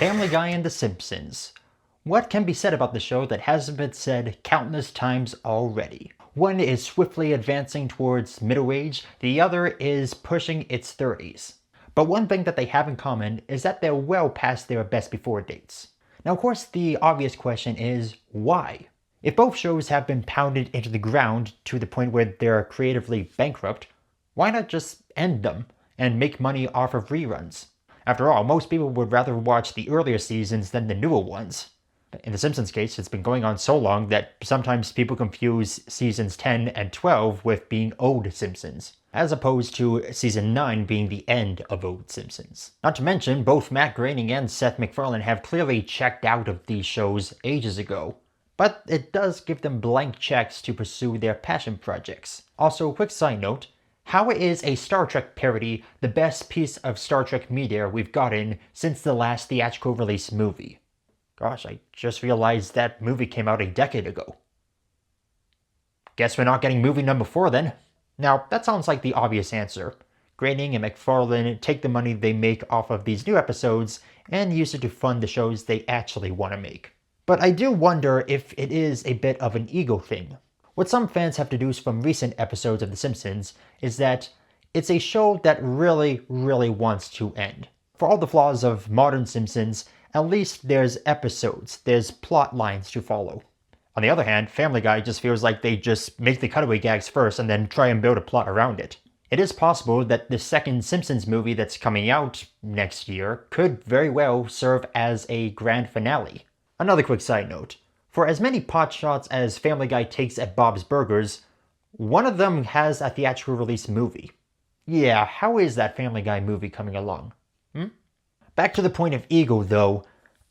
Family Guy and The Simpsons. What can be said about the show that hasn't been said countless times already? One is swiftly advancing towards middle age, the other is pushing its 30s. But one thing that they have in common is that they're well past their best before dates. Now, of course, the obvious question is, why? If both shows have been pounded into the ground to the point where they're creatively bankrupt, why not just end them and make money off of reruns? After all, most people would rather watch the earlier seasons than the newer ones. In The Simpsons case, it's been going on so long that sometimes people confuse seasons 10 and 12 with being old Simpsons, as opposed to season 9 being the end of old Simpsons. Not to mention, both Matt Groening and Seth MacFarlane have clearly checked out of these shows ages ago. But it does give them blank checks to pursue their passion projects. Also, a quick side note, how is a Star Trek parody the best piece of Star Trek media we've gotten since the last theatrical release movie? Gosh, I just realized that movie came out a decade ago. Guess we're not getting movie number 4 then. Now, that sounds like the obvious answer. Groening and MacFarlane take the money they make off of these new episodes and use it to fund the shows they actually want to make. But I do wonder if it is a bit of an ego thing. What some fans have deduced from recent episodes of The Simpsons is that it's a show that really wants to end. For all the flaws of modern Simpsons, at least there's episodes, there's plot lines to follow. On the other hand, Family Guy just feels like they just make the cutaway gags first and then try and build a plot around it. It is possible that the second Simpsons movie that's coming out next year could very well serve as a grand finale. Another quick side note. For as many pot shots as Family Guy takes at Bob's Burgers, one of them has a theatrical release movie. Yeah, how is that Family Guy movie coming along? Back to the point of ego though,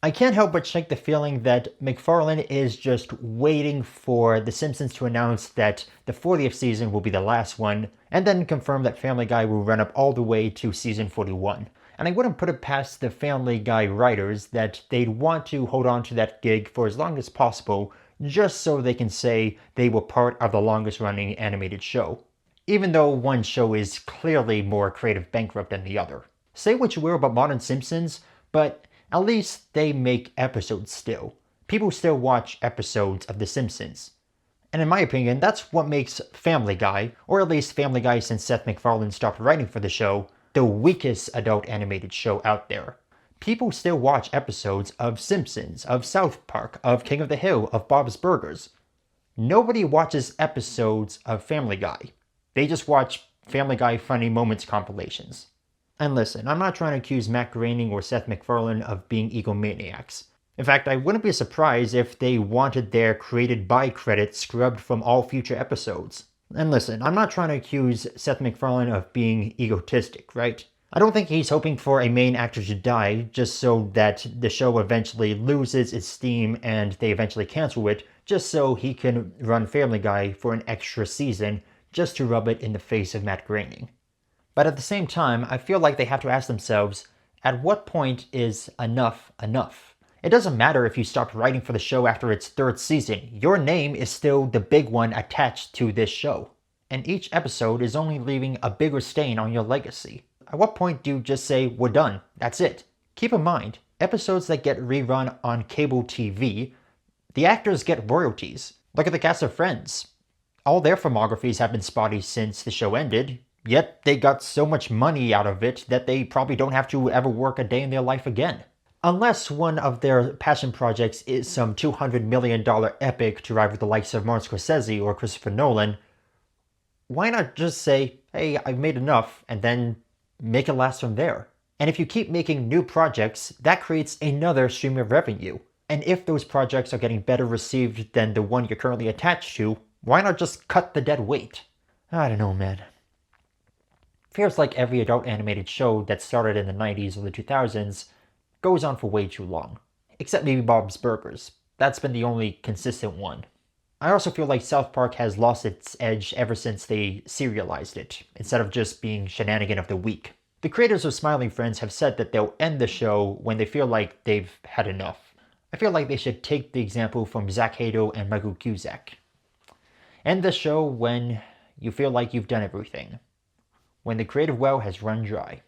I can't help but shake the feeling that MacFarlane is just waiting for The Simpsons to announce that the 40th season will be the last one, and then confirm that Family Guy will run up all the way to season 41. And I wouldn't put it past the Family Guy writers that they'd want to hold on to that gig for as long as possible, just so they can say they were part of the longest running animated show. Even though one show is clearly more creative bankrupt than the other. Say what you will about modern Simpsons, but at least they make episodes still. People still watch episodes of The Simpsons. And in my opinion, that's what makes Family Guy, or at least Family Guy since Seth MacFarlane stopped writing for the show, the weakest adult animated show out there. People still watch episodes of Simpsons, of South Park, of King of the Hill, of Bob's Burgers. Nobody watches episodes of Family Guy. They just watch Family Guy Funny Moments compilations. And listen, I'm not trying to accuse Matt Groening or Seth MacFarlane of being egomaniacs. In fact, I wouldn't be surprised if they wanted their created by credit scrubbed from all future episodes. And listen, I'm not trying to accuse Seth MacFarlane of being egotistic, right? I don't think he's hoping for a main actor to die just so that the show eventually loses its steam and they eventually cancel it, just so he can run Family Guy for an extra season just to rub it in the face of Matt Groening. But at the same time, I feel like they have to ask themselves, at what point is enough enough? It doesn't matter if you stopped writing for the show after its 3rd season, your name is still the big one attached to this show. And each episode is only leaving a bigger stain on your legacy. At what point do you just say, we're done, that's it? Keep in mind, episodes that get rerun on cable TV, the actors get royalties. Look at the cast of Friends. All their filmographies have been spotty since the show ended, yet they got so much money out of it that they probably don't have to ever work a day in their life again. Unless one of their passion projects is some $200 million epic to rival the likes of Martin Scorsese or Christopher Nolan, why not just say, hey, I've made enough, and then make it last from there? And if you keep making new projects, that creates another stream of revenue. And if those projects are getting better received than the one you're currently attached to, why not just cut the dead weight? I don't know, man. Feels like every adult animated show that started in the 90s or the 2000s goes on for way too long. Except maybe Bob's Burgers. That's been the only consistent one. I also feel like South Park has lost its edge ever since they serialized it, instead of just being shenanigan of the week. The creators of Smiling Friends have said that they'll end the show when they feel like they've had enough. I feel like they should take the example from Zach Hato and Michael Cusack. End the show when you feel like you've done everything. When the creative well has run dry.